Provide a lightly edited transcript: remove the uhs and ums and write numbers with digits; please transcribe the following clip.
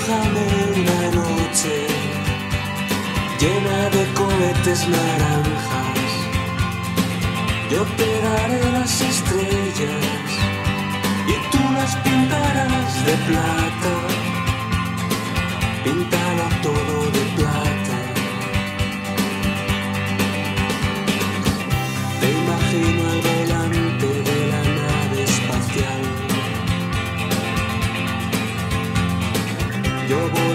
dibújame una noche llena de cohetes naranjas. Yo te daré las estrellas y tú las pintarás de plata. Píntalo todo de plata. Te imagino al volante de la nave espacial. Yo voy